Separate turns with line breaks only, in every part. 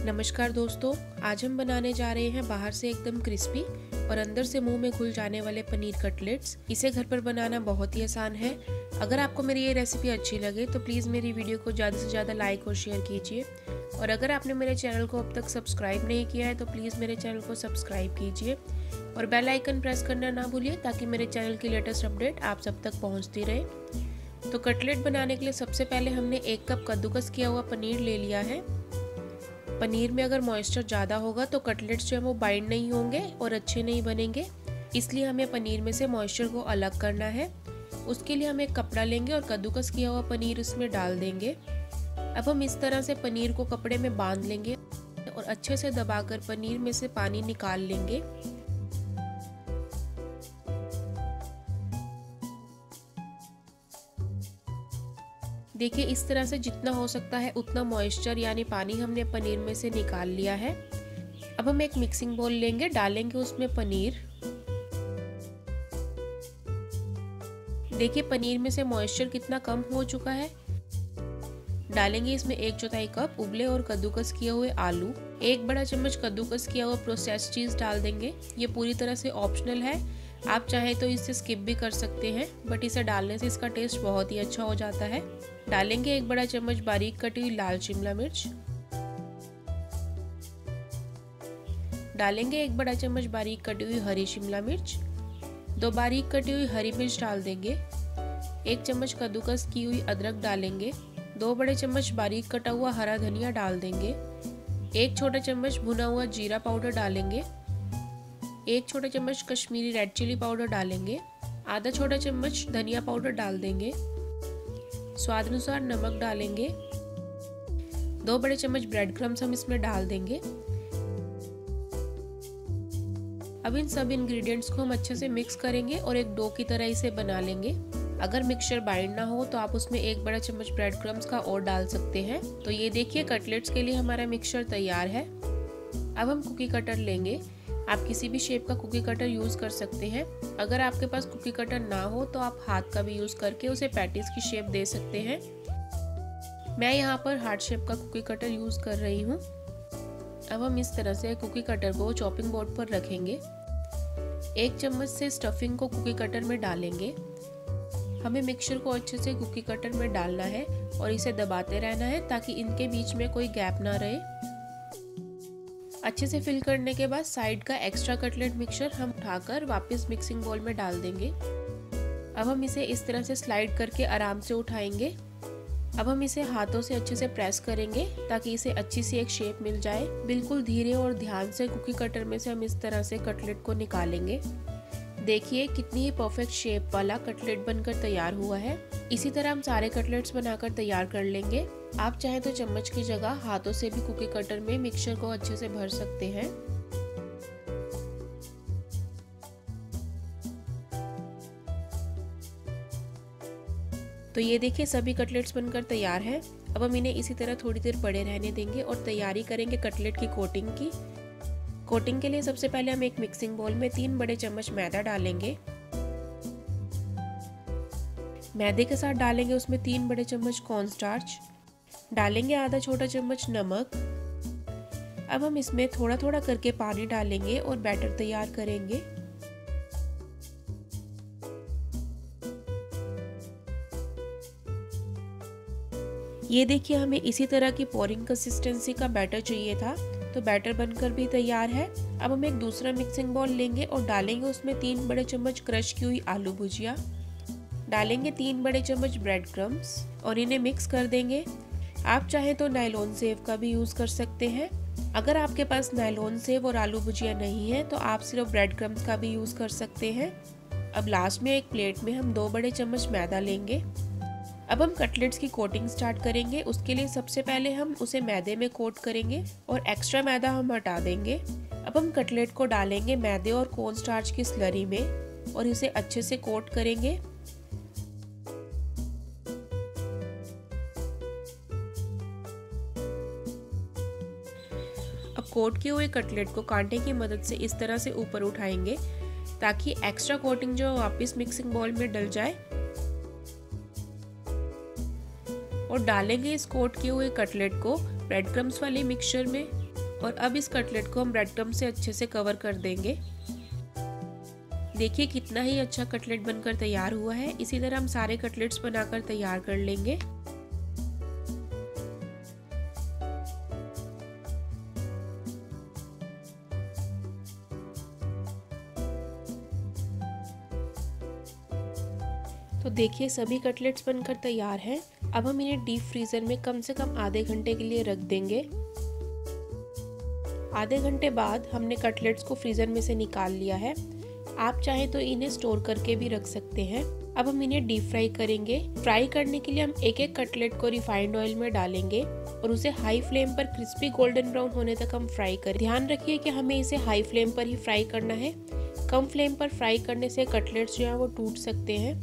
नमस्कार दोस्तों, आज हम बनाने जा रहे हैं बाहर से एकदम क्रिस्पी और अंदर से मुंह में घुल जाने वाले पनीर कटलेट्स। इसे घर पर बनाना बहुत ही आसान है। अगर आपको मेरी ये रेसिपी अच्छी लगे तो प्लीज़ मेरी वीडियो को ज़्यादा से ज़्यादा लाइक और शेयर कीजिए। और अगर आपने मेरे चैनल को अब तक सब्सक्राइब नहीं किया है तो प्लीज़ मेरे चैनल को सब्सक्राइब कीजिए और बेल आइकन प्रेस करना ना भूलिए ताकि मेरे चैनल की लेटेस्ट अपडेट आप सब तक पहुँचती रहे। तो कटलेट बनाने के लिए सबसे पहले हमने 1 कप कद्दूकस किया हुआ पनीर ले लिया है। पनीर में अगर मॉइस्चर ज़्यादा होगा तो कटलेट्स जो है वो बाइंड नहीं होंगे और अच्छे नहीं बनेंगे, इसलिए हमें पनीर में से मॉइस्चर को अलग करना है। उसके लिए हम एक कपड़ा लेंगे और कद्दूकस किया हुआ पनीर उसमें डाल देंगे। अब हम इस तरह से पनीर को कपड़े में बांध लेंगे और अच्छे से दबाकर पनीर में से पानी निकाल लेंगे। देखिए, इस तरह से जितना हो सकता है उतना मॉइस्चर यानी पानी हमने पनीर में से निकाल लिया है। अब हम एक मिक्सिंग बाउल लेंगे, डालेंगे उसमें पनीर। देखिए पनीर में से मॉइस्चर कितना कम हो चुका है। डालेंगे इसमें 1/4 कप उबले और कद्दूकस किए हुए आलू। 1 बड़ा चम्मच कद्दूकस किया हुआ प्रोसेस्ड चीज डाल देंगे। ये पूरी तरह से ऑप्शनल है, आप चाहे तो इसे स्किप भी कर सकते हैं, बट इसे डालने से इसका टेस्ट बहुत ही अच्छा हो जाता है। डालेंगे 1 बड़ा चम्मच बारीक कटी हुई लाल शिमला मिर्च। डालेंगे 1 बड़ा चम्मच बारीक कटी हुई हरी शिमला मिर्च। 2 बारीक कटी हुई हरी मिर्च डाल देंगे। 1 चम्मच कद्दूकस की हुई अदरक डालेंगे। 2 बड़े चम्मच बारीक कटा हुआ हरा धनिया डाल देंगे। 1 छोटा चम्मच भुना हुआ जीरा पाउडर डालेंगे। 1 छोटा चम्मच कश्मीरी रेड चिली पाउडर डालेंगे। आधा छोटा चम्मच धनिया पाउडर डाल देंगे। स्वाद अनुसार नमक डालेंगे। 2 बड़े चम्मच ब्रेड क्रम्स हम इसमें डाल देंगे। अब इन सब इंग्रेडिएंट्स को हम अच्छे से मिक्स करेंगे और एक डो की तरह इसे बना लेंगे। अगर मिक्सचर बाइंड ना हो तो आप उसमें 1 बड़ा चम्मच ब्रेड क्रम्स का और डाल सकते हैं। तो ये देखिए कटलेट्स के लिए हमारा मिक्सचर तैयार है। अब हम कुकी कटर लेंगे। आप किसी भी शेप का कुकी कटर यूज कर सकते हैं। अगर आपके पास कुकी कटर ना हो तो आप हाथ का भी यूज करके उसे पैटीज की शेप दे सकते हैं। मैं यहाँ पर हार्ट शेप का कुकी कटर यूज कर रही हूँ। अब हम इस तरह से कुकी कटर को चॉपिंग बोर्ड पर रखेंगे। 1 चम्मच से स्टफिंग को कुकी कटर में डालेंगे। हमें मिक्सचर को अच्छे से कुकी कटर में डालना है और इसे दबाते रहना है ताकि इनके बीच में कोई गैप ना रहे। अच्छे से फिल करने के बाद साइड का एक्स्ट्रा कटलेट मिक्सचर हम उठाकर वापस मिक्सिंग बाउल में डाल देंगे। अब हम इसे इस तरह से स्लाइड करके आराम से उठाएंगे। अब हम इसे हाथों से अच्छे से प्रेस करेंगे ताकि इसे अच्छी सी एक शेप मिल जाए। बिल्कुल धीरे और ध्यान से कुकी कटर में से हम इस तरह से कटलेट को निकालेंगे। देखिए कितनी ही परफेक्ट शेप वाला कटलेट बनकर तैयार हुआ है। इसी तरह हम सारे कटलेट्स बनाकर तैयार कर लेंगे। आप चाहें तो चम्मच की जगह हाथों से भी कुकी कटर में मिक्सचर को अच्छे से भर सकते हैं। तो ये देखिए सभी कटलेट्स बनकर तैयार हैं। अब हम इन्हें इसी तरह थोड़ी देर पड़े रहने देंगे और तैयारी करेंगे कटलेट की कोटिंग की। कोटिंग के लिए सबसे पहले हम एक मिक्सिंग बाउल में 3 बड़े चम्मच मैदा डालेंगे। मैदे के साथ डालेंगे उसमें 3 बड़े चम्मच कॉर्नस्टार्च। डालेंगे आधा छोटा चम्मच नमक। अब हम इसमें थोड़ा थोड़ा करके पानी डालेंगे और बैटर तैयार करेंगे। ये देखिए हमें इसी तरह की पोरिंग कंसिस्टेंसी का बैटर चाहिए था, तो बैटर बनकर भी तैयार है। अब हम एक दूसरा मिक्सिंग बाउल लेंगे और डालेंगे उसमें 3 बड़े चम्मच क्रश की हुई आलू भुजिया। डालेंगे 3 बड़े चम्मच ब्रेड क्रम्स और इन्हें मिक्स कर देंगे। आप चाहें तो नायलॉन सेव का भी यूज कर सकते हैं। अगर आपके पास नायलॉन सेव और आलू भुजिया नहीं है तो आप सिर्फ ब्रेड क्रम्स का भी यूज कर सकते हैं। अब लास्ट में एक प्लेट में हम 2 बड़े चम्मच मैदा लेंगे। अब हम कटलेट्स की कोटिंग स्टार्ट करेंगे। उसके लिए सबसे पहले हम उसे मैदे में कोट करेंगे और एक्स्ट्रा मैदा हम हटा देंगे। अब हम कटलेट को डालेंगे मैदे और कॉर्न स्टार्च की स्लरी में और इसे अच्छे से कोट करेंगे। अब कोट किए हुए कटलेट को कांटे की मदद से इस तरह से ऊपर उठाएंगे ताकि एक्स्ट्रा कोटिंग जो वापस मिक्सिंग बाउल में डल जाए। और डालेंगे इस कोट किए हुए कटलेट को ब्रेड क्रम्स वाले मिक्सचर में। और अब इस कटलेट को हम ब्रेड क्रम्ब से अच्छे से कवर कर देंगे। देखिए कितना ही अच्छा कटलेट बनकर तैयार हुआ है। इसी तरह हम सारे कटलेट्स बनाकर तैयार कर लेंगे। तो देखिए सभी कटलेट्स बनकर तैयार हैं। अब हम इन्हें डीप फ्रीजर में कम से कम आधे घंटे के लिए रख देंगे। आधे घंटे बाद हमने कटलेट्स को फ्रीजर में से निकाल लिया है। आप चाहें तो इन्हें स्टोर करके भी रख सकते हैं। अब हम इन्हें डीप फ्राई करेंगे। फ्राई करने के लिए हम एक एक कटलेट को रिफाइंड ऑयल में डालेंगे और उसे हाई फ्लेम पर क्रिस्पी गोल्डन ब्राउन होने तक हम फ्राई करें। ध्यान रखिए कि हमें इसे हाई फ्लेम पर ही फ्राई करना है। कम फ्लेम पर फ्राई करने से कटलेट्स जो है वो टूट सकते हैं।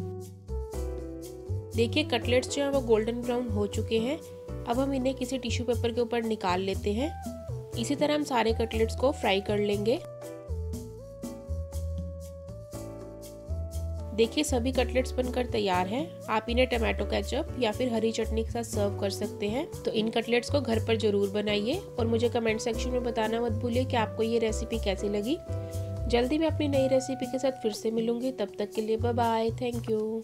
देखिए कटलेट्स जो है वो गोल्डन ब्राउन हो चुके हैं। अब हम इन्हें किसी टिश्यू पेपर के ऊपर निकाल लेते हैं। इसी तरह हम सारे कटलेट्स को फ्राई कर लेंगे। देखिए सभी कटलेट्स बनकर तैयार हैं। आप इन्हें टमाटो केचप या फिर हरी चटनी के साथ सर्व कर सकते हैं। तो इन कटलेट्स को घर पर जरूर बनाइए और मुझे कमेंट सेक्शन में बताना मत भूलिए कि आपको ये रेसिपी कैसी लगी। जल्दी मैं अपनी नई रेसिपी के साथ फिर से मिलूंगी। तब तक के लिए बाय बाय। Thank you.